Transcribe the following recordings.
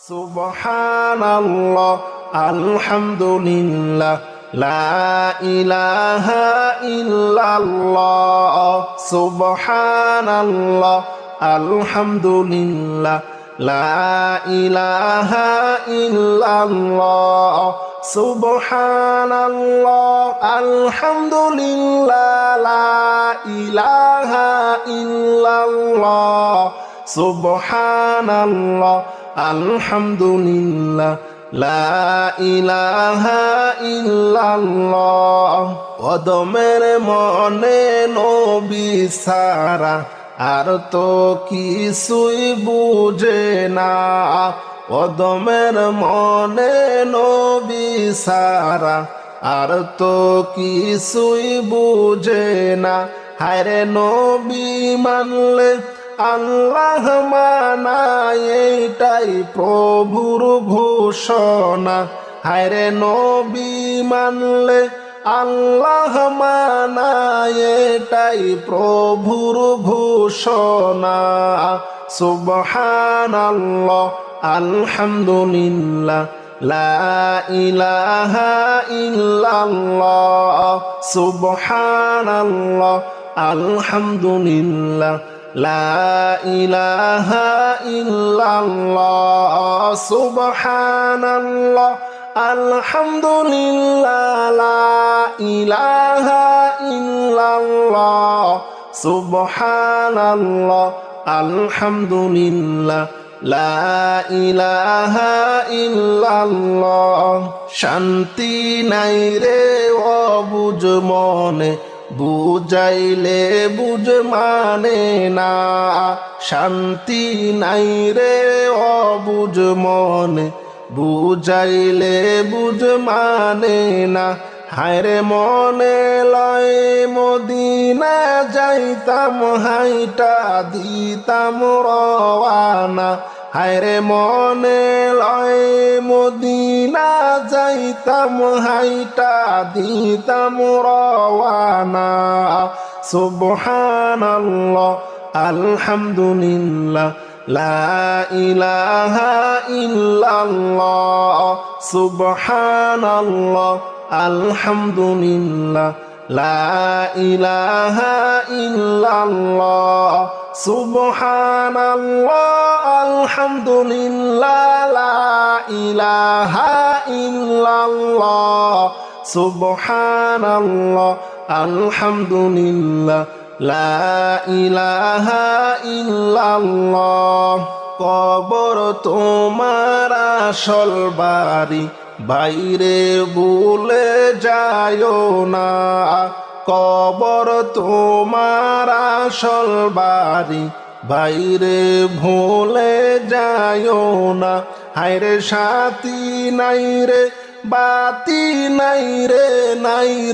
সুবহানাল্লাহ আলহামদুলিল্লাহ লা ইলাহা ইল্লাল্লাহ সুবহানাল্লাহ আলহামদুলিল্লাহ লা ইলাহা ইল্লাল্লাহ সুবহানাল্লাহ আলহামদুলিল্লাহ লা ইলাহা ইল্লাল্লাহ সুবহানাল্লাহ আলহামদুলিল্লাহ লা ইলাহা ইল্লাল্লাহ অদমের মনে নবী সারা আর তো কিছুই বুঝে না অদমের মনে নবী সারা আর তো কিছুই বুঝে না হায়রে নবী মানলে আল্লাহ মানায় এটাই প্রভুর ঘোষণা হায়রে নবী মানলে আল্লাহ মানায় এটাই প্রভুর ঘোষণা সুবহানাল্লাহ আলহামদুলিল্লাহ লা ইলাহা ইল্লাল্লাহ সুবহানাল্লাহ আলহামদুলিল্লাহ লা ইলাহা ইল্লাল্লাহ সুবহানাল্লাহ আলহামদুলিল্লাহ লা ইলাহা ইল্লাল্লাহ সুবহানাল্লাহ আলহামদুলিল্লাহ লা ইলাহা ইল্লাল্লাহ শান্তি নাই রে অবুঝ মনে বুঝাইলে বুঝ মানে না শান্তি নাই রে অবুঝ মনে বুঝাইলে বুঝ মানে না হায়রে মনে লয় মদিনা যাইতাম হাইটা দিতাম রওয়ানা হায়রে মনে লয় মদিনা যাইতাম হাইটা দিতাম রওয়ানা সুবহানাল্লাহ আলহামদুলিল্লাহ লা ইলাহা ইল্লাল্লাহ সুবহানাল্লাহ আলহামদুলিল্লাহ লা ইলাহা ইল্লাল্লাহ সুবহানাল্লাহ আলহামদুলিল্লাহ লা ইলাহা ইল্লাল্লাহ সুবহানাল্লাহ আলহামদুলিল্লাহ লা ইলাহা ইল্লাল্লাহ কবর তোমার আসল বাড়ি বাইরে ভুলে যায়ও না কবর তোমার আসল বাড়ি বাইরে ভুলে যায়ও না হায়রে সাথী নাই রে বাতি নাই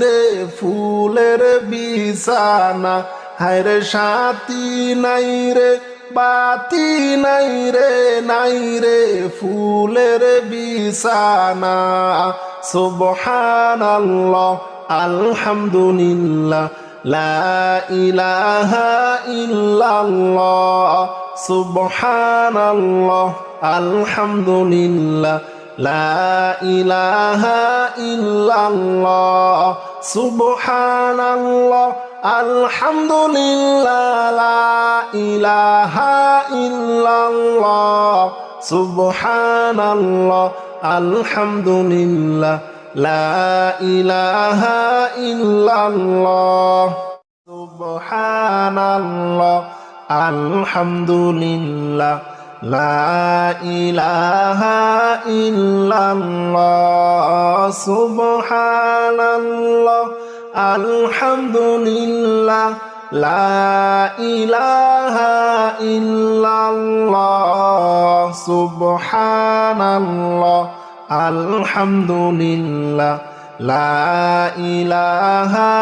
রে ফুলের বিছানা হায়রে সাথী নাই রে বাতি নাই রে ফুলের বিছানা সুবহানাল্লাহ আলহামদুলিল্লাহ লা ইলাহা ইল্লাল্লাহ সুবহানাল্লাহ আলহামদুলিল্লাহ লা ইলাহা ইল্লাল্লাহ সুবহানাল্লাহ আলহামদুলিল্লাহ লা ইলাহা ইল্লাল্লাহ সুবহানাল্লাহ আলহামদুলিল্লাহ লা ইলাহা ইল্লাল্লাহ সুবহানাল্লাহ আলহামদুলিল্লাহ লা ইলাহা ইল্লাল্লাহ সুবহানাল্লাহ আলহামদুলিল্লাহ লা ইলাহা ইল্লাল্লাহ সুবহানাল্লাহ আলহামদুলিল্লাহ লা ইলাহা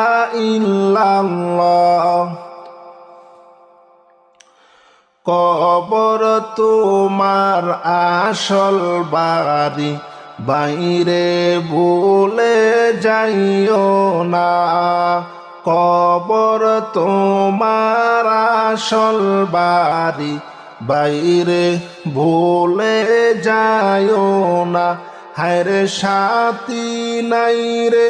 ইল্লাল্লাহ কবর তোমার আসল বাড়ি বাইরে ভুলে যাইও না কবর তোমার আসল বাড়ি বাইরে ভুলে যাইও না। হায়রে সাথী নাই রে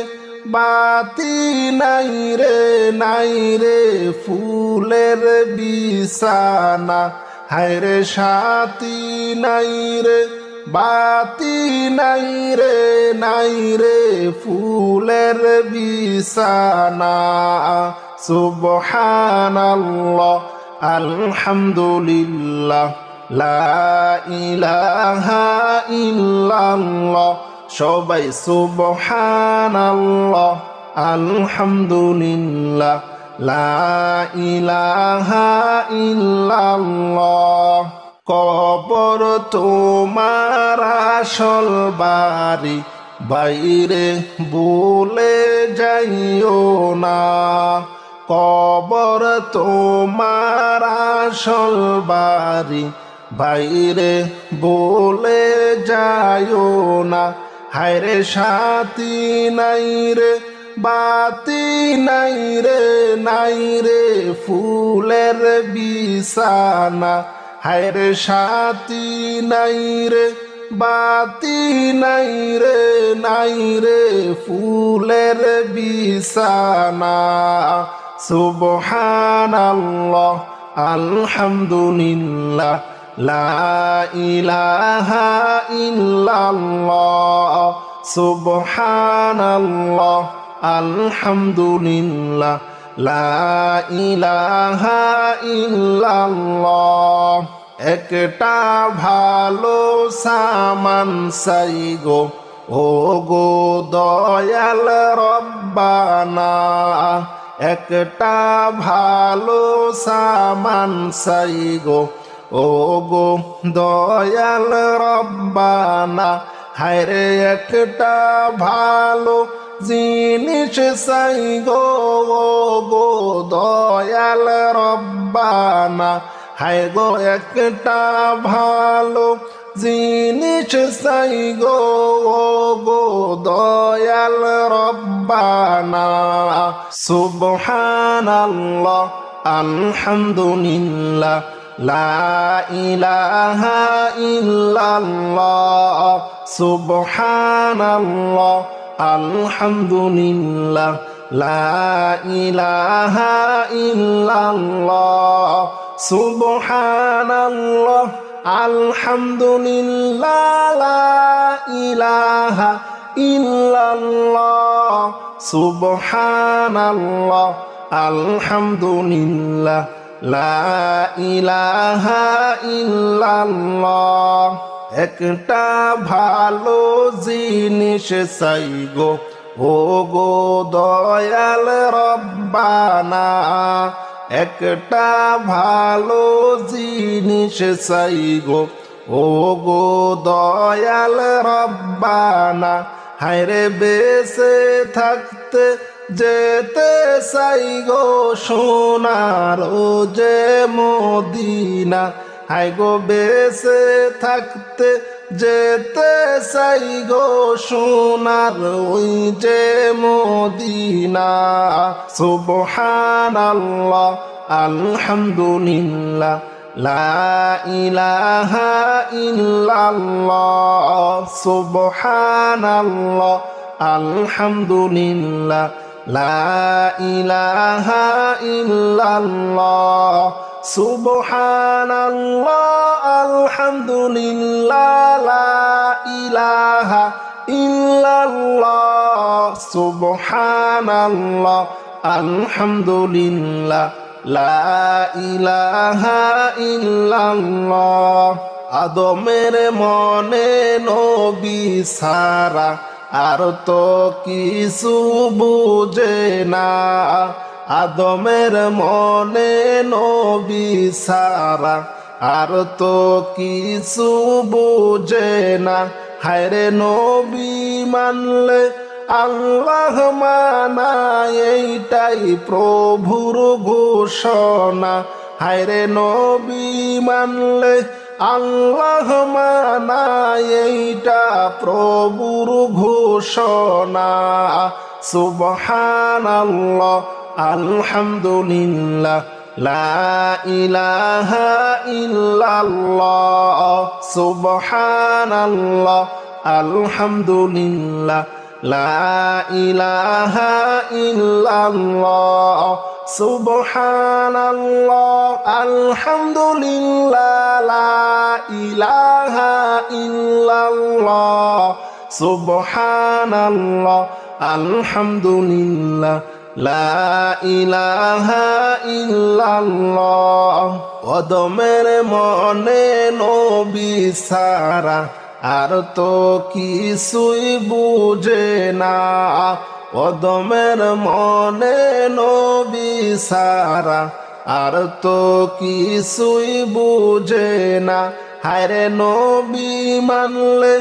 বাতি নাই রে, নাই রে ফুলের বিছানা। হায়রে সাথী নাই রে বাতি নাই রে, নাই রে ফুলের বিছানা। সুবহানাল্লাহ আলহামদুলিল্লাহ লা ইলাহা ইল্লাল্লাহ। সবাই সুবহানাল্লাহ আলহামদুলিল্লাহ লা ইলাহা ইল্লাল্লাহ। কবর তোমার আসল বাড়ি, বাইরে ভুলে যাইও না। কবর তোমার আসল বাড়ি, বাইরে ভুলে যাইও না। হায়রে সাথী নাই রে বাতি নাই রে, নাই রে ফুলের বিছানা। হায়রে সাথী নাই রে বাতি নাই রে, নাই রে ফুলের বিছানা। সুবহানাল্লাহ আলহামদুলিল্লাহ লা ইলাহা ইল্লাল্লাহ। সুবহানাল্লাহ আলহামদুলিল্লাহ লা ইলাহা ইল্লাল্লাহ। একটা ভালো সামান চাই গো, ও গো দয়াল রব্বানা। একটা ভালো সামান চাই গো, ও গো দয়াল রব্বানা। হায়রে একটা ভালো জিনিস চাই গো, ও গো দয়াল রব্বানা। হায় গো একটা ভালো জিনিস চাই গো, ও গো দয়াল রব্বানা। সুবহানাল্লাহ আলহামদুলিল্লাহ লা ইলাহা ইল্লাল্লাহ। সুবহানাল্লাহ আলহামদুলিল্লাহ লা ইলাহা ইল্লাল্লাহ। সুবহানাল্লাহ আলহামদুলিল্লাহ লা ইলাহা ইল্লাল্লাহ। সুবহানাল্লাহ আলহামদুলিল্লাহ লা ইলাহা ইল্লাল্লাহ। একটা ভালো জিনিস চাই গো, ও গো দয়াল রব্বানা। একটা ভালো জিনিস চাই গো, ও গো দয়াল রব্বানা। হায়রে বেঁচে থাকতে যেতে চাই গো সোনার ও যে মদিনা। হায় গো বেঁচে থাকতে যেতে চাই গো সোনার ওই যে মদিনা। সুবহানাল্লাহ আলহামদুলিল্লাহ লা ইলাহা ইল্লাল্লাহ। সুবহানাল্লাহ আলহামদুলিল্লাহ লা ইলাহা ইল্লাল্লাহ। সুবহানাল্লাহ আলহামদুলিল্লাহ লা ইলাহা ইল্লাল্লাহ। সুবহানাল্লাহ আলহামদুলিল্লাহ লা ইলাহা ইল্লাল্লাহ। আদমের মনে নবী সারা, আর তো কিছু বুঝে না। আদমের মনে নবী সারা, আর তো কিছু বুঝে না। হায়রে নবী মানলে আল্লাহ মানা, এইটাই প্রভুর ঘোষণা। হায়রে নবী মানলে আল্লাহ মানা, এইটা প্রভুর ঘোষণা। সুবহানাল্লাহ আলহামদুলিল্লাহ লা ইলাহা ইল্লাল্লাহ সুবহানাল্লাহ আলহামদুলিল্লাহ লা ইলাহা ইল্লাল্লাহ সুবহানাল্লাহ আলহামদুলিল্লাহ লা ইলাহা ইল্লাল্লাহ সুবহানাল্লাহ আলহামদুলিল্লাহ লা ইলাহা ইল্লাল্লাহ কদমের মনে নবী সারা আর তো কিছুই বুঝে না কদমের মনে নবী সারা আর তো কিছুই বুঝে না হায়রে নবী মানলে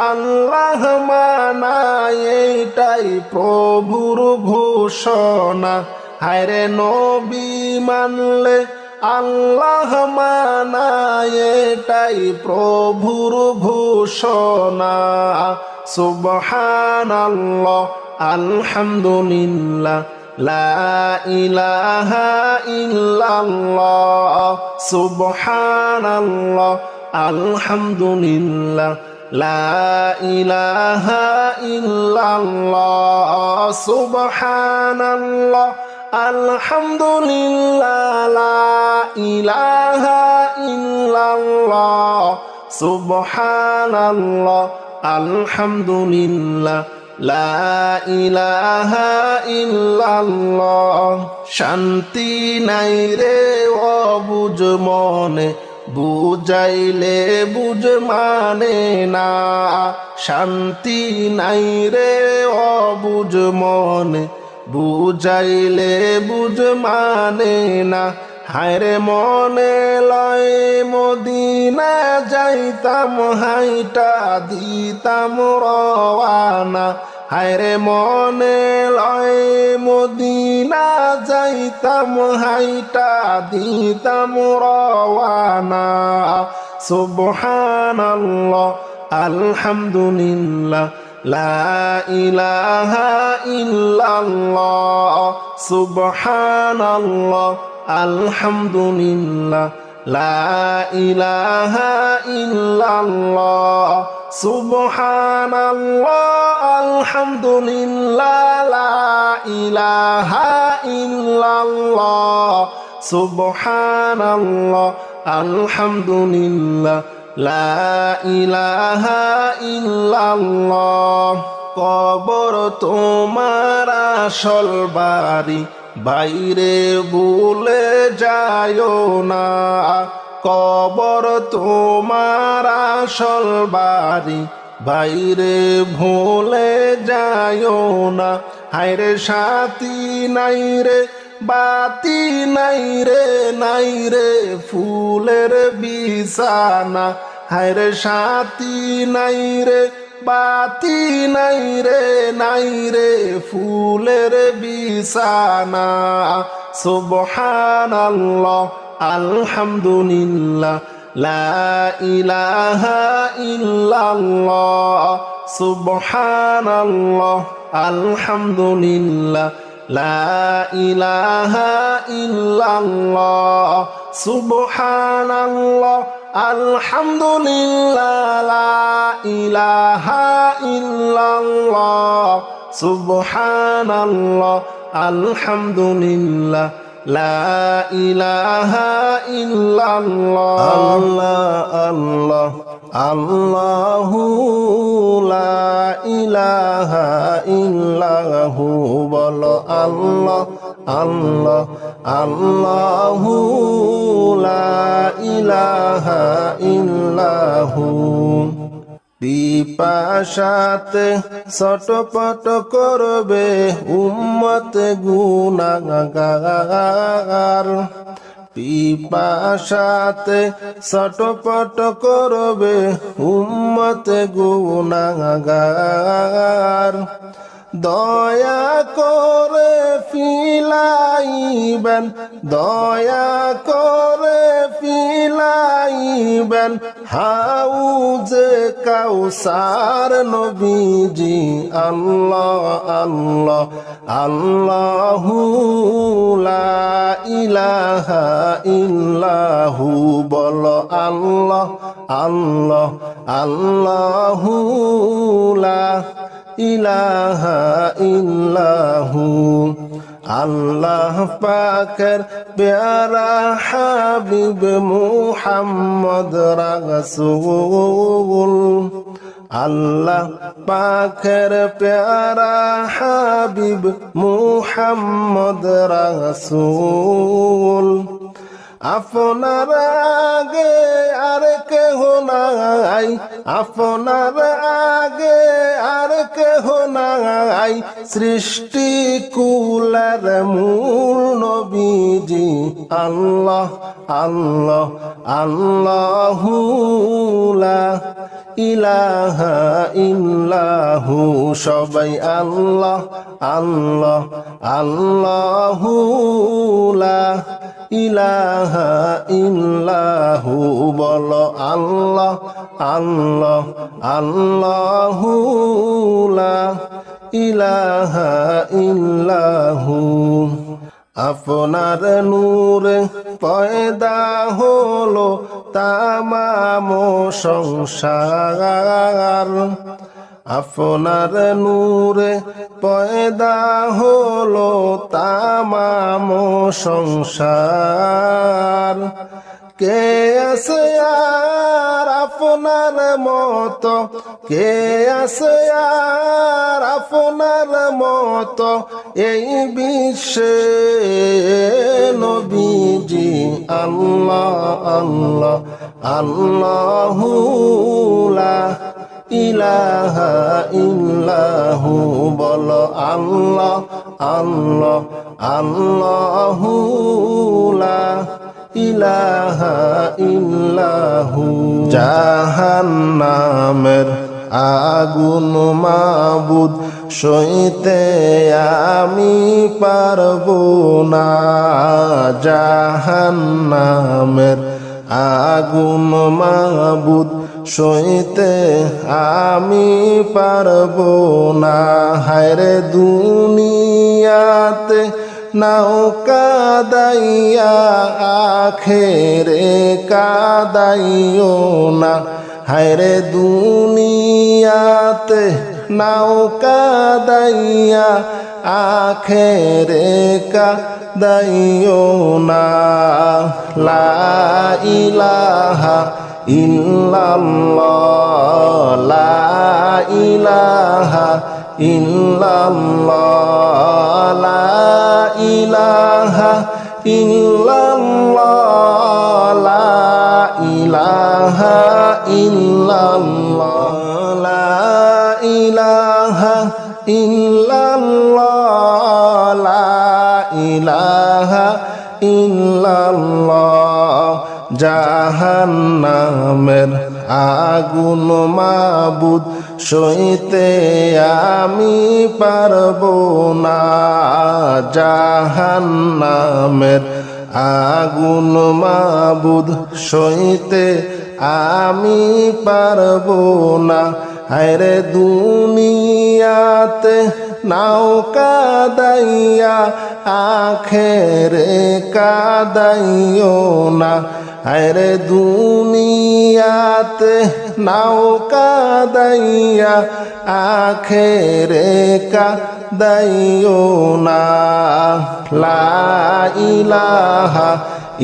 আল্লাহ মানায় এটাই প্রভুর ঘোষণা হায়রে নবী মানলে আল্লাহ মানায় এটাই প্রভুর ঘোষণা সুবহানাল্লাহ আলহামদুলিল্লাহ লা ইলাহা ইল্লাল্লাহ সুবহানাল্লাহ আলহামদুলিল্লাহ লা ইলাহা ইল্লাল্লাহ সুবহানাল্লাহ আলহামদুলিল্লাহ লা ইলাহা ইল্লাল্লাহ সুবহানাল্লাহ আলহামদুলিল্লাহ লা ইলাহা ইল্লাল্লাহ শান্তি নাই রে অবুঝ মনে বুঝাইলে বুঝ মানে না শান্তি নাই রে অবুঝ মনে বুঝাইলে বুঝ মানে না হায়রে মনে লয় মদিনা যাইতাম হাইটা দিতাম রওয়ানা হায়রে মনে লয় মদিনা যাইতাম হাইটা দিতাম রওয়ানা সুবহানাল্লাহ আলহামদুলিল্লাহ লা ইলাহা ইল্লাল্লাহ সুবহানাল্লাহ আলহামদুলিল্লাহ লা ইলাহা ইল্লাল্লাহ সুবহানাল্লাহ আলহামদুলিল্লাহ লা ইলাহা ইল্লাল্লাহ সুবহানাল্লাহ আলহামদুলিল্লাহ লা ইলাহা ইল্লাল্লাহ কবর তোমার আসল বাড়ি বাইরে ভুলে যায়ও না কবর তোমার আসল বাড়ি বাইরে ভুলে যায়ও না হায়রে সাথী নাই রে বাতি নাই রে ফুলের বিছানা হায়রে সাথী নাই রে বাতি নাই রে ফুলের বিছানা সুবহানাল্লাহ আলহামদুলিল্লাহ লা ইলাহা ইল্লাল্লাহ সুবহানাল্লাহ আলহামদুলিল্লাহ লা ইলাহা ইল্লাল্লাহ সুবহানাল্লাহ আলহামদুলিল্লাহ লা ইলাহা ইল্লাল্লাহ সুবহানাল্লাহ আলহামদুলিল্লাহ লা ইলাহা ইল্লাল্লাহ আল্লাহ আল্লাহু লা ইলাহা ইল্লাহু বলো আল্লাহ আল্লাহ আল্লাহু লা ইলাহা ইল্লাহু পিপাসাতে ছটপট করবে উম্মত গুনাহগার পিপাসাতে ছটপট করবে উম্মত গুনাহগার দয়া করে ফিলাইবেন, দয়া করে ফিলাইবেন হাউজে কাউসার নবীজি। আল্লাহ আল্লাহ আল্লাহু লা ইলাহা ইল্লাহু, বলো আল্লাহ আল্লাহ আল্লাহু লা ইলাহা ইল্লাহু। আল্লাহ পাকের প্যারা হাবিব মুহাম্মদ রাসূল, আল্লাহ পাকের প্যারা হাবিব মুহাম্মদ রাসূল। আপনার আগে আর কেহ নাই, আপনার আগে আর কেহ নাই, সৃষ্টি কুলের মূল নবীজি। আল্লাহ আল্লাহ আল্লাহু লা ইলাহা ইল্লাহু, সবাই আল্লাহ আল্লাহ আল্লাহু লা ইলাহা ইল্লাহু, বলো আল্লাহ আল্লাহ আল্লাহু লা ইলাহা ইল্লাহু। আপনার নূরে পয়দা হলো তামাম সংসার, আপনার নূরে পয়দা হলো তামাম সংসার। কে আছে আর আপনার মতো, কে আছে আর আপনার মতো এই বিশ্বে নবীজি। আল্লাহ আল্লাহ আল্লাহু লা ইলাহা ইল্লাহু, বলো আল্লাহ আল্লাহ আল্লাহু লা ইলাহা ইল্লাহু। জাহান্নামের আগুন মাবুদ সইতে আমি পারবো না, জাহান্নামের আগুন মাবুদ সইতে আমি পারবো না। হায়রে দুনিয়াতে নাও কাদাইয়া আখেরে কাদাইও না, হায়রে দুনিয়াতে নাও কাদাইয়া আখেরে কাদাইও না। লা ইলাহা ইল্লাল্লাহ, লা ইলাহা ইল্লাল্লাহ, লা ইলাহা ইল্লাল্লাহ, লা ইলাহা ইল্লাল্লাহ, লা ইলাহা ইল্লাল্লাহ, লা ইলাহা ইল্লাল্লাহ। জাহান্নামের আগুন মাবুদ সইতে আমি পারবো না, জাহান্নামের আগুন মাবুদ সইতে আমি পারবো না। হায়রে দুনিয়াতে নাও কাদাইয়া আখেরে কাদাইও না, হায়রে দুনিয়াতে নাও কাদাইয়া আখেরে কাদাইও না। লা ইলাহা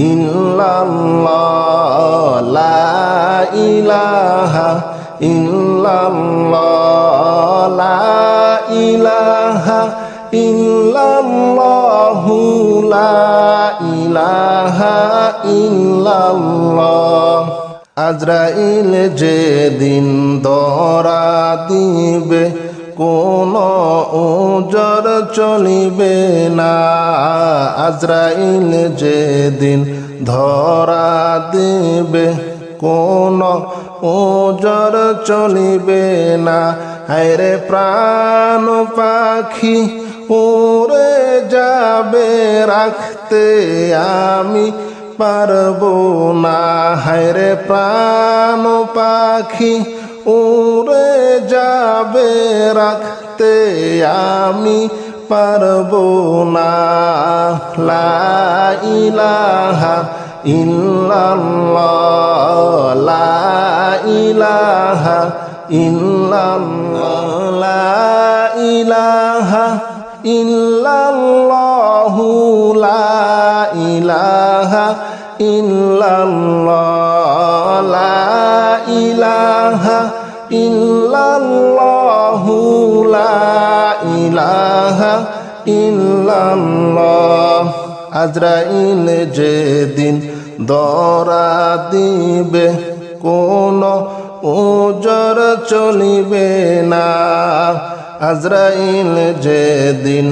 ইল্লাল্লাহ, লা ইলাহা ইল্লাল্লাহ, লা ইলাহা ইল্লাল্লাহু, লা ইলাহা ইল্লাল্লাহ। আজরাইল যেদিন ধরা দিবে কোন ওজর চলিবে না, আজরাইল যেদিন ধরা দেবে কোন ওজর চলিবে না। হায়রে প্রাণ পাখি উড়ে যাবে রাখতে আমি পারবো না। হায়রে প্রাণ পাখি উড়ে যাবে রাখতে আমি পারবো না। লা ইলাহা ইল্লাল্লাহ, লা ইলাহা ইল্লাল্লাহ, লা ইলাহা ইল্লাল্লাহ, লা ইলাহা ইল্লাল্লাহ, লা ইলাহা ইল্লাল্লাহ, লা ইলাহা ইল্লাল্লাহ। আজরাইল যেদিন ধরা দিবে কোনো ওজর চলিবে না। আজরাইল যেদিন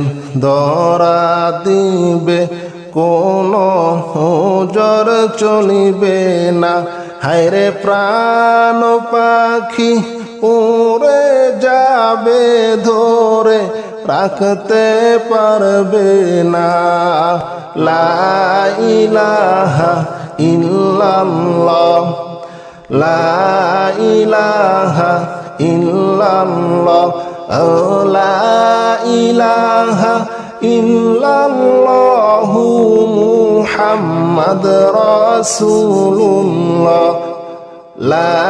ধরা দিবে কোনো ওজর চলিবে না। হায়রে প্রাণ পাখি উড়ে যাবে ধরে রাখতে পারবে না। লা ইলাহা ইল্লাল্লাহ, লা ইলাহা ইল্লাল্লাহ, লা ইলাহা ইল্লাল্লাহ, মুহাম্মদ রাসূলুল্লাহ, লা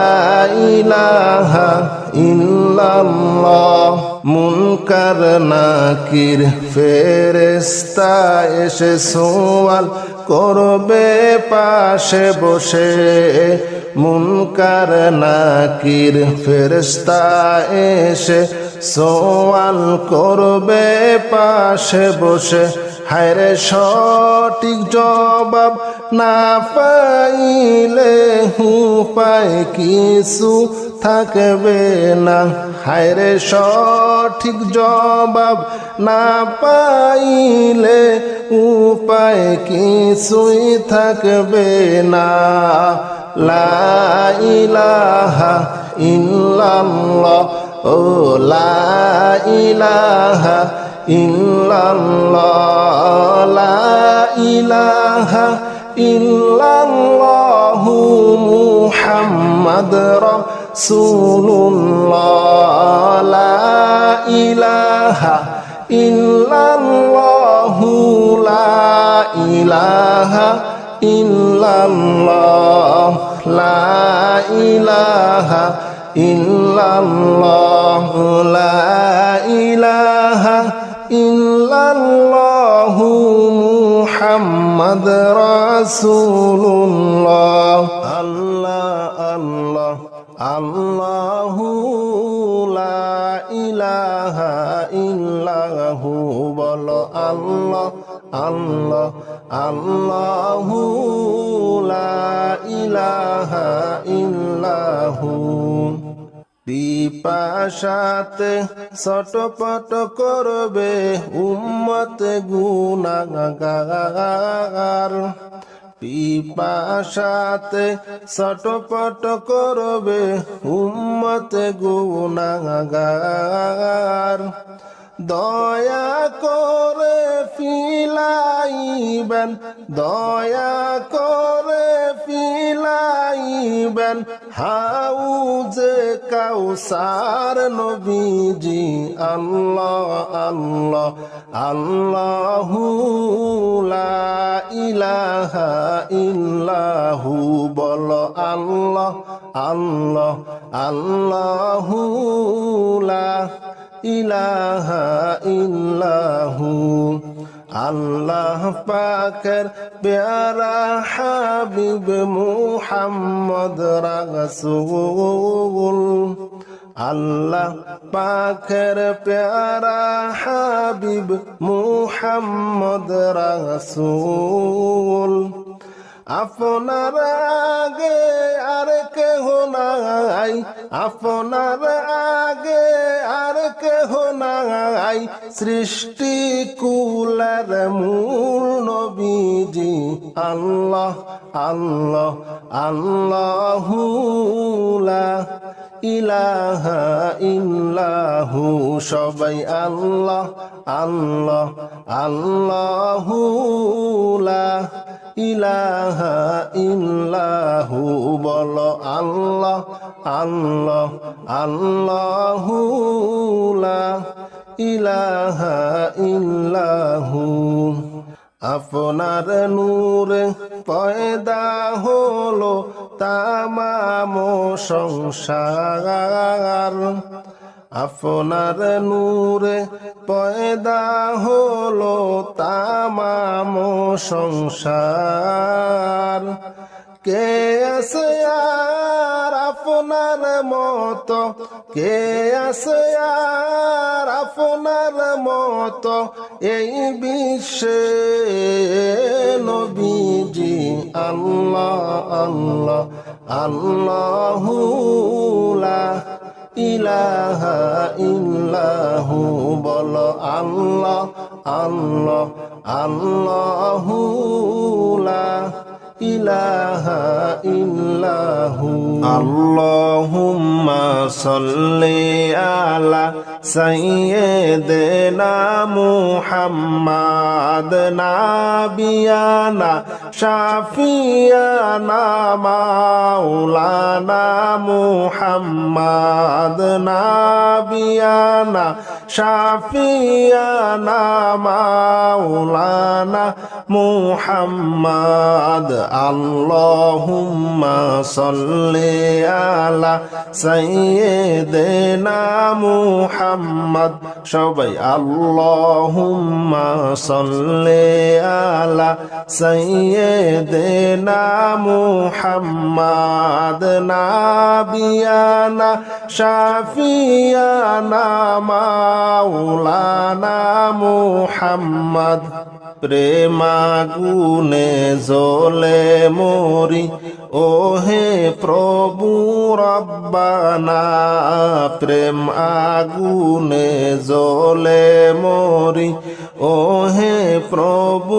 ইলাহা ইল্লাল্লাহ। মুনকার নাকির ফেরেশতা এসে সওয়াল করবে পাশে বসে। মুনকার নাকির ফেরেশতা এসে সওয়াল করবে পাশে বসে। হায়রে সঠিক জবাব না পাইলে উপায় কিছু থাকবে না। হায়রে সঠিক জবাব না পাইলে উপায় কিছুই থাকবে না। লা ইলাহা ইল্লাল্লাহ, ও লা ইলাহা ইল্লাল্লাহ, লা ইলাহা ইল্লাল্লাহ, মুহাম্মদ রাসূলুল্লাহ, লা ইলাহা ইল্লাল্লাহ, লা ইলাহা ইল্লাল্লাহ, লা ইলাহা ইল্লাল্লাহ, লা ইলাহা ইল্লাল্লাহ, মুহাম্মদ রাসূলুল্লাহ। আল্লাহ আল্লাহ আল্লাহু লা ইলাহা ইল্লাহু, বলো আল্লাহ আল্লাহ আল্লাহু লা ইলাহা ইল্লাহু। পিপাসাতে ছটপট করবে উম্মত গুনাহগার। পিপাসাতে ছটপট করবে উম্মত গুনাহগার। দয়া করে ফিলাইবেন, দয়া করে ফিলাইবেন হাউজে কাউসার নবীজি। আল্লাহ আল্লাহ আল্লাহু লা ইলাহা ইল্লাহু, বলো আল্লাহ আল্লাহ আল্লাহু লা ইলাহা ইল্লাহু। আল্লাহ পাকের প্যারা হাবিব মুহাম্মদ রাসূল, আল্লাহ পাকের প্যারা হাবিব মুহাম্মদ রাসূল। আপনার আগে আর কেহ নাই, আপনার আগে আর কেহ নাই, সৃষ্টি কুলের মূল নবীজি। আল্লাহ আল্লাহ আল্লাহু লা ইলাহা ইল্লাহু সবাই আল্লাহ আল্লাহ আল্লাহু লা ইলাহা ইল্লাহু বলো আল্লাহ আল্লাহ আল্লাহু লা ইলাহা ইল্লাহু আপনার নূরে পয়দা হলো তামাম সংসার আপনার নূরে পয়দা হলো তামাম সংসার কে আছে আর আপনার মতো কে আছে আর আপনার মতো এই বিশ্বে নবীজি আল্লাহ আল্লাহ আল্লাহু লা ইলাহা ইল্লাহু বলো আল্লাহ আল্লাহ আল্লাহু লা ইলাহা ইল্লাহু আল্লাহুম্মা সাল্লি আলা সাইয়্যিদিনা মুহাম্মাদ নাবিয়ানা শাফিয়ানা মাওলানা মুহাম্মাদ নাবিয়ানা শাফিয়ানা মাওলানা মুহাম্মাদ আল্লাহুম্মা সাল্লি আলা সাইয়্যিদিনা মুহাম্মদ সবাই আল্লাহুম্মা সাল্লি আলা সাইয়্যিদিনা মুহাম্মাদ নাবিয়ানা শাফিয়ানা মাওলানা মুহাম্মদ প্রেমাগুনে জ্বলে মরি ওহে প্রভু রব্বানা প্রেম আগুনে জ্বলে মরি ওহে প্রভু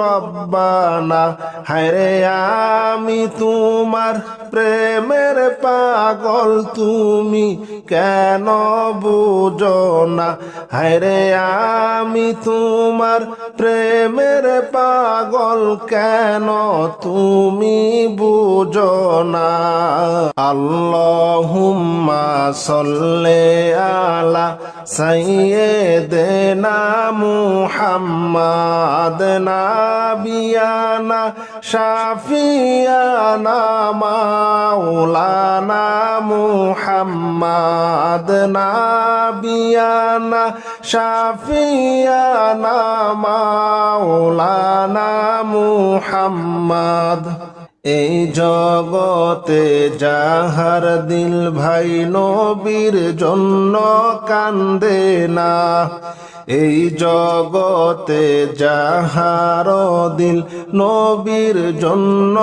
রব্বানা হায়রে আমি তোমার প্রেমের পাগল তুমি কেন বুঝো না হায়রে আমি তোমার প্রেমের পাগল কেন তুমি বুঝো না আল্লাহুম্মা সাল্লি আলা সাইয়্যিদিনা মুহাম্মাদ নাবিয়ানা শাফিয়ানা মাওলানা মুহাম্মাদ নাবিয়ানা শাফিয়ানা মাওলানা মুহাম্মাদ এই জগতে যাহার দিল ভাই নবীর জন্য কান্দে না এই জগতে যাহার দিল নবীর জন্য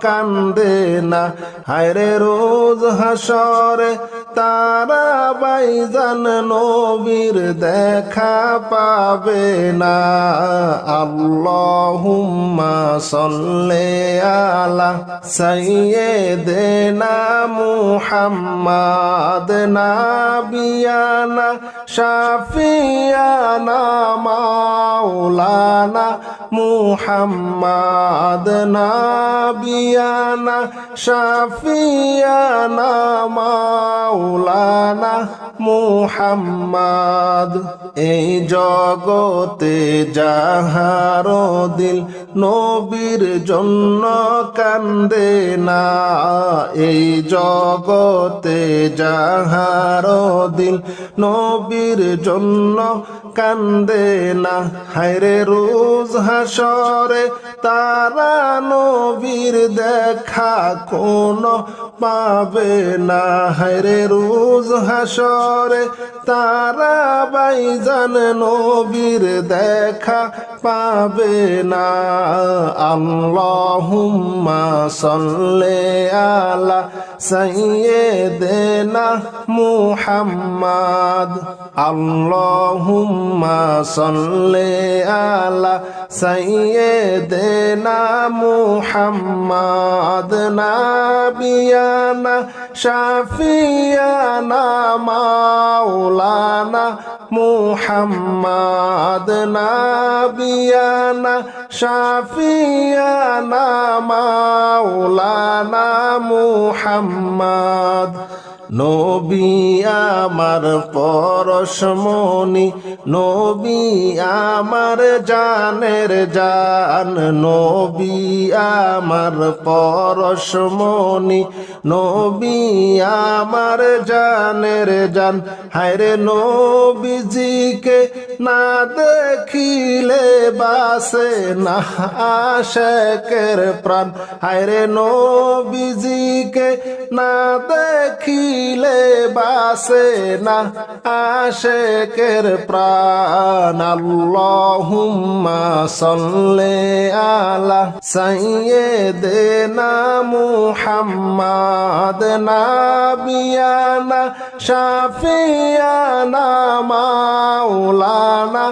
কান্দে না হায়রে রোজ হাসরে তারা বাইজান নবীর দেখা পাবে না আল্লাহুম্মা সাল্লি আলা সাইয়্যিদিনা মুহাম্মাদ নাবিয়ানা শাফিয়ানা মাওলানা মুহাম্মাদ নাবিয়ানা শাফিয়ানা মাওলানা মুহাম্মাদ এই জগতে যাহার দিল নবীর জন্য কান্দে না এই জগতে যাহার দিল নবীর জন্য কান্দে না হায়রে রোজ হাসরে তারা নবীর দেখা কোনো পাবে না হায়রে রোজ হাসরে তারা বাইজান নবীর দেখা পাবে না আল্লাহুম্মা সাল্লি আলা সাইয়্যিদিনা মুহাম্মাদ আল্লাহুম্মা সাল্লি আলা সাইয়্যিদিনা মুহাম্মাদ নাবিয়ানা শাফিয়ানা মাওলানা মুহাম্মাদ নাবিয়ানা শাফিয়ানা মাওলানা মুহাম্মাদ নবী আমার পরশমণি নবী আমার জানের জান নবী আমার পরশমণি নবী আমার জানের জান হায়রে নবীজিকে না দেখিলে বাসে না আশিকের প্রাণ হায়রে নবীজিকে না দেখিলে বাসে না আশিকের প্রাণ আল্লাহুম্মা সাল্লি আলা সাইয়্যিদিনা মুহাম্মাদ নাবিয়ানা শাফিয়ানা মাওলানা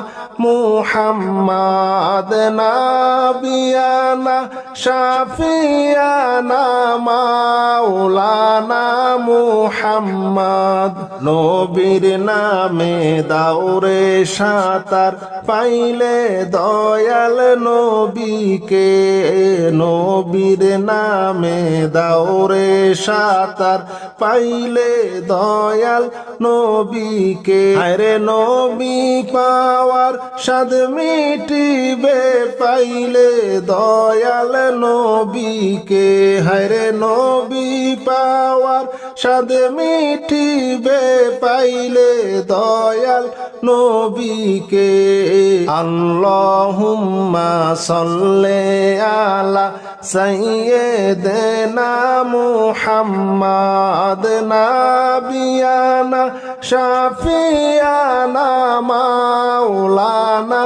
মুহাম্মাদ নাবিয়ানা শাফিয়ানা মাওলানা মুহাম্মাদ নবীর নামে দাওরে সাঁতার পাইলে দয়াল নবীকে নবীর নামে দাওরে সাঁতার পাইলে দয়াল নবীকে আরে নবী পাওয়ার স্বাদ মিটিবে পাইলে দয়াল নবীকে হায়রে নবী পাওয়ার স্বাদ মিটিবে পাইলে দয়াল নবীকে আল্লাহুম্মা সাল্লি আলা সাইয়্যিদিনা মুহাম্মাদ নাবিয়ানা শাফিয়ানা মাওলানা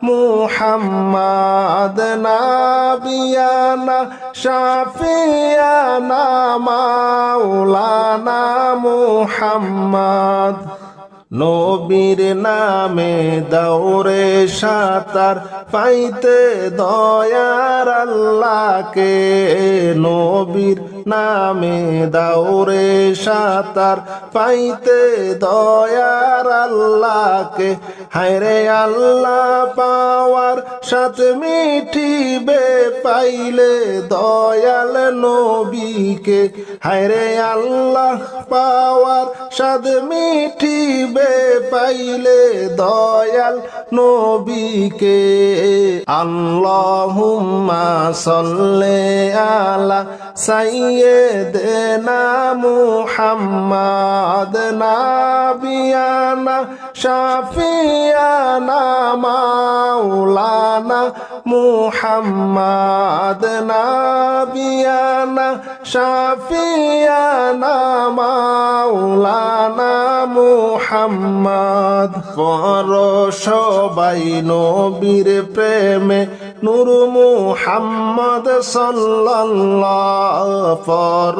মুহাম্মাদ নাবিয়ানা শাফিয়ানা মাওলানা মুহাম্মাদ নবীর নামে দাওরে সাঁতার পাইতে দয়ার আল্লাহকে নবীর নামে দাওরে সাঁতার পাইতে দয়ার আল্লাহকে হায়রে আল্লাহ পাওয়ার সাথ মিটিবে পাইলে দয়াল নবীকে হায়রে আল্লাহ পাওয়ার সাথ মিটিবে পাইলে দয়াল নবীকে আল্লাহুম্মা সাল্লি আলা সাইয়্যিদিনা মুহাম্মাদ নাবিয়ানা শাফিয়ানা মাওলানা মুহাম্মাদ নাবিয়ানা শাফিয়ানা মাওলানা মুহাম্মাদ পর সবাই নবীর প্রেমে নূর মুহাম্মদ সাল্লাল্লাহু পর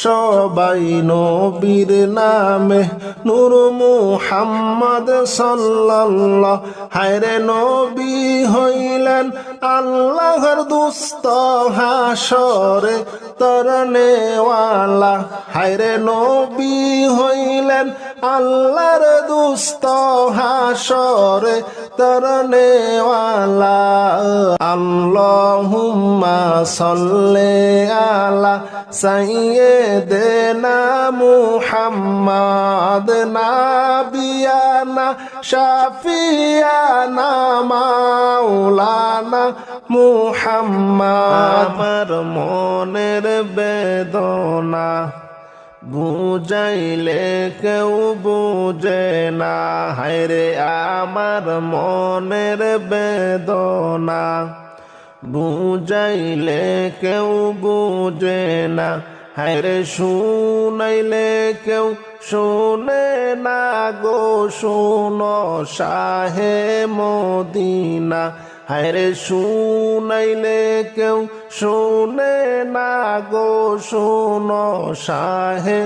সবাই নবীর নামে নূর মুহাম্মদ সাল্লাল্লাহু হায়রে নবী হইলেন আল্লাহর দুস্ত হাসরে তরনেওয়ালা হায়রে নবী হইলেন আল্লাহর দুস্ত হাসরে তরনেওয়ালা আল্লাহুম্মা সাল্লি আলা সাইয়্যিদিনা মুহাম্মাদ নাবিয়ানা শাফিয়ানা মাওলানা মুহাম্মাদ আমার মনের বেদনা বুঝাইলে কেউ বুঝে না হায়রে আমার মনের বেদনা বুঝাইলে কেউ বুঝে না হায়রে শুনাইলে কেউ শুনে না গো শুনো শাহে মদিনা হায়রে শুনাইলে কেউ শুনে না গো শুনো শাহে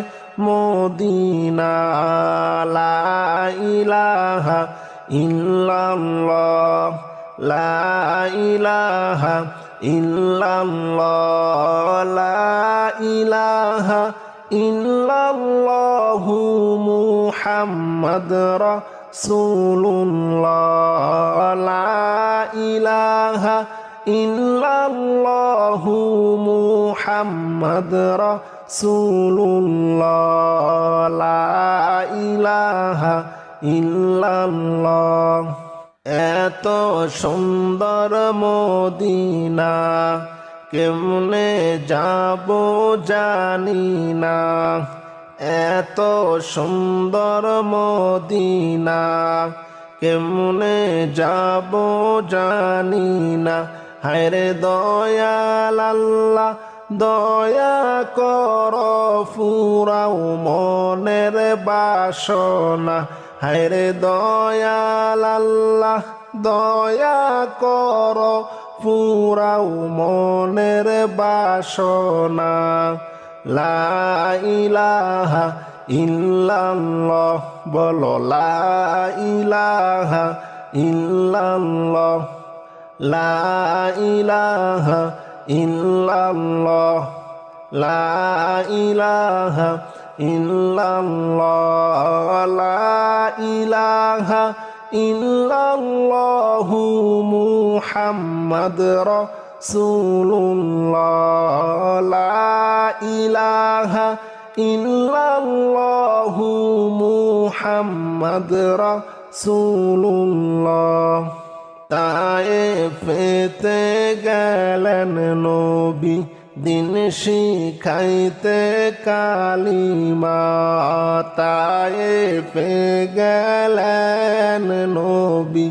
মদিনা লা ইলাহা ইল্লাল্লাহ লা ইলাহা ইল্লাল্লাহ লা ইলাহা ইল্লাল্লাহু মুহাম্মাদ রাসূলুল্লাহ লা ইলাহা ইল্লাল্লাহু মুহাম্মাদ রাসূলুল্লাহ লা ইলাহা ইল্লাল্লাহ। এত সুন্দর মদিনা কেমনে যাব জানি না, এত সুন্দর মদিনা কেমনে যাব জানি না। হায়রে দয়াল আল্লাহ দয়া কর ফুরাও মনের বাসনা। হায়রে দয়াল আল্লাহ দয়া কর ফুরাও মনের বাসনা। লা ইলাহা ইল্লাল্লাহ বলো লা ইলাহা ইল্লাল্লাহ লা ইলাহা ইল্লাল্লাহ লা ইলাহা ইল্লাল্লাহ লা ইলাহা ইল্লাল্লাহু মুহাম্মাদ রাসূলুল্লাহ লা ইলাহা ইল্লাল্লাহু মুহাম্মাদ রাসূলুল্লাহ। তায়েফেতে গেলেন নবী দিন শিখাইতে কালিমা। তায়েফে গেলেন নবী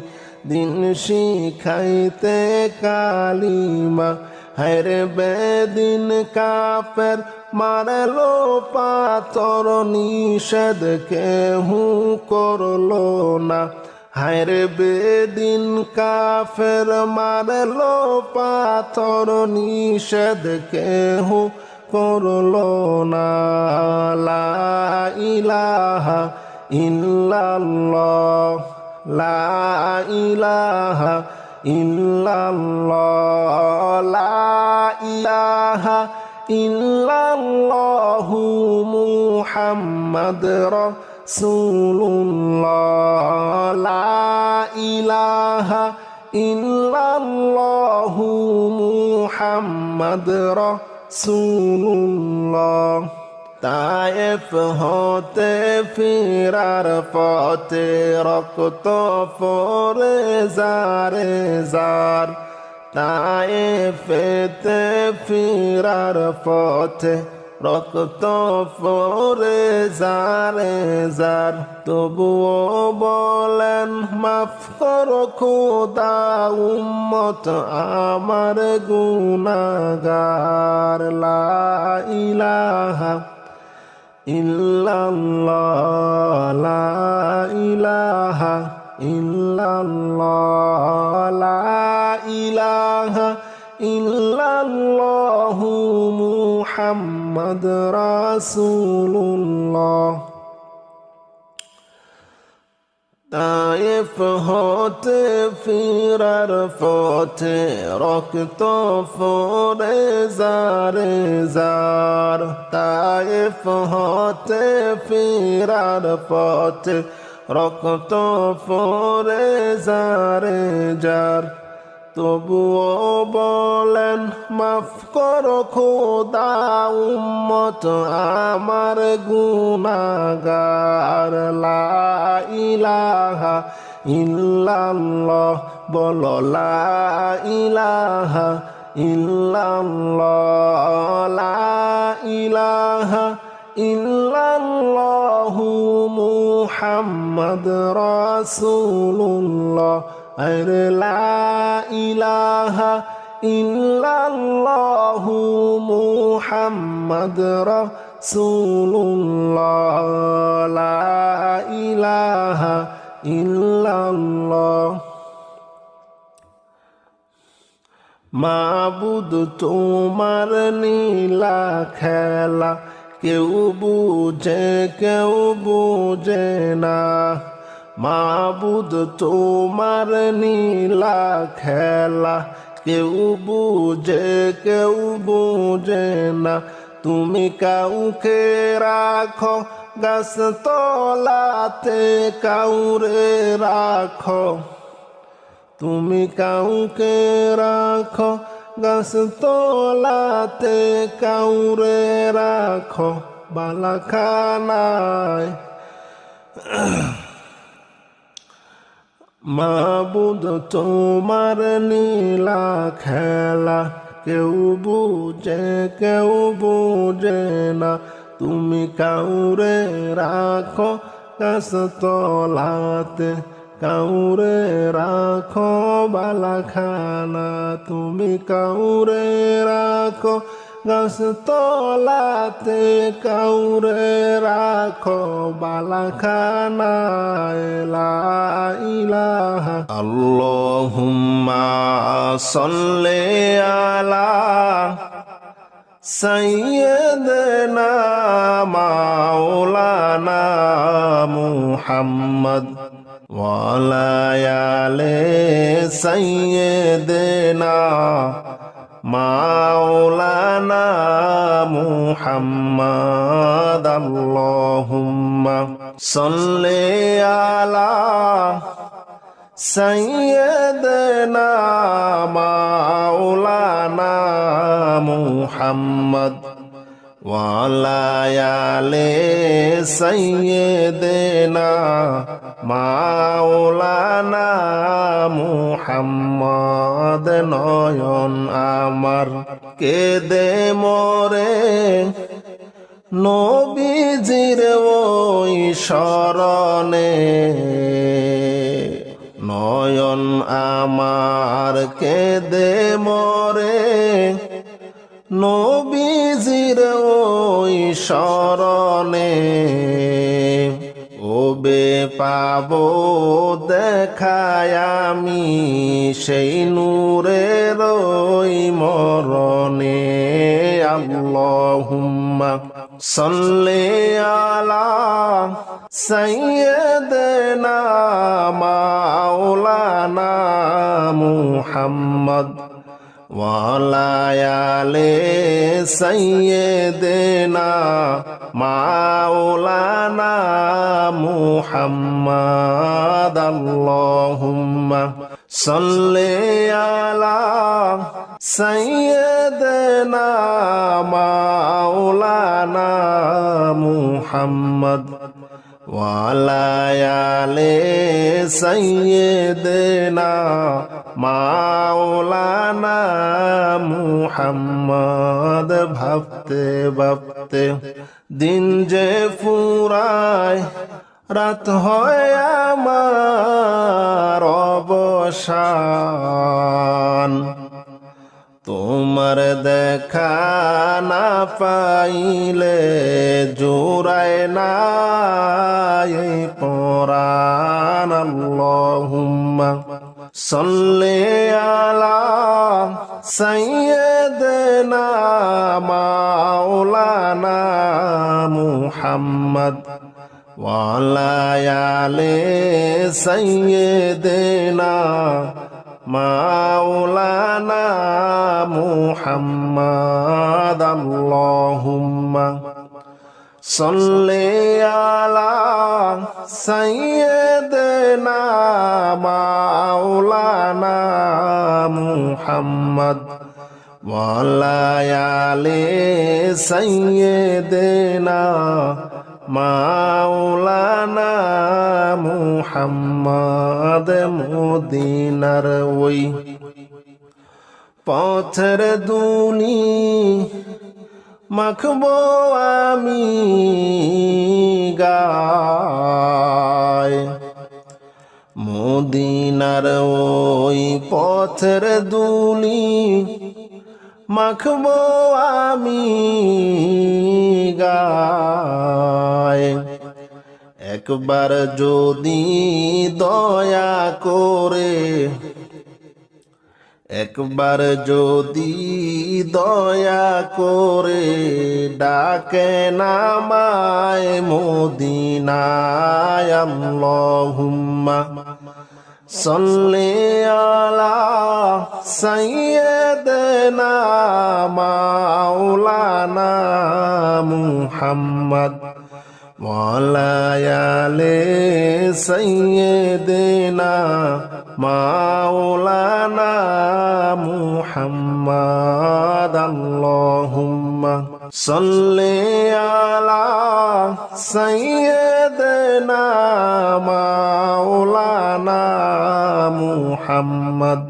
দিন শিখাইতে কালিমা। হায়রে বেদিন কাফের মারলো পাথর নিষেধ কেহু করলো না। হায়রে বেদিন কাফের মারলো পাথর নিষেধ কেহু করলো না। লা ইলাহা ইল্লাল্লাহ লা ইলাহা ইল্লাল্লাহ লা ইলাহা ইল্লাল্লাহু মুহাম্মাদ রাসূলুল্লাহ লা ইলাহা ইল্লাল্লাহু মুহাম্মাদ রাসূলুল্লাহ। তায়েফ হতে ফিরার পথে রক্ত পড়ে জারে জার। তায়েফেতে ফিরার পথে রক্ত পড়ে জারে জার। তবুও বলেন মাফ করো খোদা উম্মত আমার গুনাহগার। লা ইলাহা ইল্লাল্লাহ লা ইলাহা ইল্লাল্লাহ লা ইলাহা ইল্লাল্লাহু মুহাম্মাদ রাসূলুল্লাহ। তায়েফ হতে ফিরার পথে রক্ত পড়ে জারে জার। তায়েফ হতে ফিরার পথে রক্ত পড়ে জারে জার। তবুও বলেন মাফ করো খোদা উম্মত আমার গুনাহগার। লা ইলাহা ইল্লাল্লাহ বলো লা ইলাহা ইল্লাল্লাহ লা ইলাহা ইল্লাল্লাহু মুহাম্মাদ রাসূলুল্লাহ। আরে লা ইলাহা ইল্লাল্লাহু মুহাম্মাদ রাসূলুল্লাহ লা ইলাহা ইল্লাল্লাহ। মাবুদ তোমার নীলা খেলা কেউ বুঝে কেউ বুঝে না। মাবুদ তোমার নীলা খেলা, কেউ বুঝে না। তুমি কাউকে রাখো গাছ তলাতে, কাউরে রাখো। তুমি কাউকে রাখো গাছ তলাতে, কাউরে রাখো বালাখানায়। মাবুদ তোমার নীলা খেলা, কেউ বুঝে না। তুমি কাউরে রাখো গাছ তলাতে, কাউরে রাখো বালাখানা। তুমি কাউরে রাখো গাছ তলাতে, কাউরে রাখো বালাখানায়। লা ইলাহা আল্লাহুম্মা সাল্লি আলা সাইয়্যিদিনা মাওলানা মুহাম্মদ ওয়া আলা আলি সাইয়্যিদিনা মাওলানা মুহাম্মদ। আল্লাহুম্মা সাল্লি আলা সাইয়্যিদিনা মাওলানা মুহাম্মদ ওয়া আলা আলি সাইয়্যিদিনা মাওলানা মুহাম্মদ। নয়ন আমার কেঁদে মরে নবীজির ওই শরণে, নয়ন আমার কেঁদে মরে নবীজির ওই শরণে। ওবে পাবো দেখায় আমি সেই নূরের ওই মরণে। আল্লাহুম্মা সাল্লি আলা সাইয়্যিদিনা মাওলানা মুহাম্মদ ওয়া আলা আলি সাইয়্যিদিনা মাওলানা মুহাম্মদ। আল্লাহুম্মা সাল্লি আলা সাইয়্যিদিনা মাওলানা মুহাম্মদ ওয়া আলা আলি সাইয়্যিদিনা মাওলানা মুহাম্মদ। ভাবতে ভাবতে দিন যে ফুরায়, রাত হয় আমার অবসান। তোমার দেখা না পাইলে জোড়ায় না এই পরাণ। আল্লাহুম্মা সাল্লি আলা সাইয়্যিদিনা মাওলানা মুহাম্মদ ওয়া আলা আলি সাইয়্যিদিনা মাওলানা মুহাম্মদ। আল্লাহুম্মা সাল্লি আলা সাইয়্যিদিনা মাওলানা মুহাম্মদ ওয়া আলা আলি সাইয়্যিদিনা মাওলানা মুহাম্মদ। মদিনার ওই পথের দুনি মাখবো আমি গায়, মদিনার ওই পথের দুলি মাখবো আমি গায়। একবার যদি দয়া করে, একবার যদি দয়া করে ডাকেন আমায় মদিনায় আল্লাহুম্মা সাল্লি আলা সাইয়্যিদিনা মাওলানা মুহাম্মদ ওয়ালা আলি সাইয়্যিদিনা মাওলানা মুহাম্মদ আল্লাহুম্মা সাল্লি আলা সাইয়্যিদিনা মাওলানা মুহাম্মদ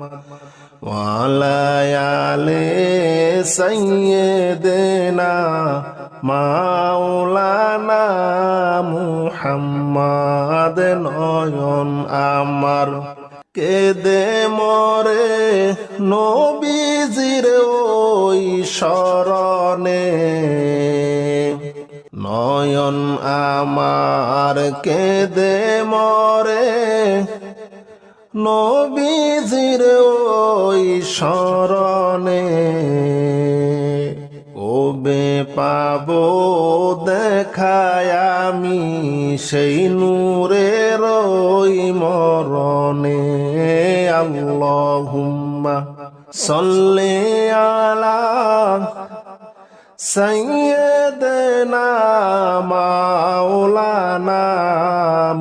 ওয়ালা আলি সাইয়্যিদিনা মাওলানা মুহাম্মদ নয়ন আমার কেদে মরে নবীজির ওই শরণে নয়ন আমার কেদে মরে নবীজির ওই শরণে কবে পাবো দেখায় আমি সেই নূরের ওই মরণে আল্লাহুম্মা সাল্লি আলা সাইয়্যিদিনা মাওলানা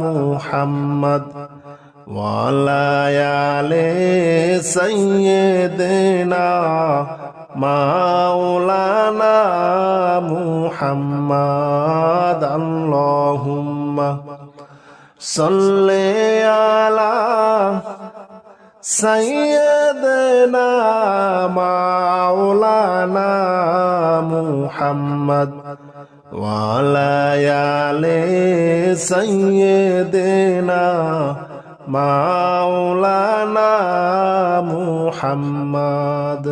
মুহাম্মদ ওয়ালা আলি সাইয়্যিদিনা মাওলানা মুহাম্মদ আল্লাহুম্মা সাল্লি আলা সাইয়্যিদিনা মাওলানা মুহাম্মদ ওয়ালা আলি সাইয়্যিদিনা মাওলানা মুহাম্মদ।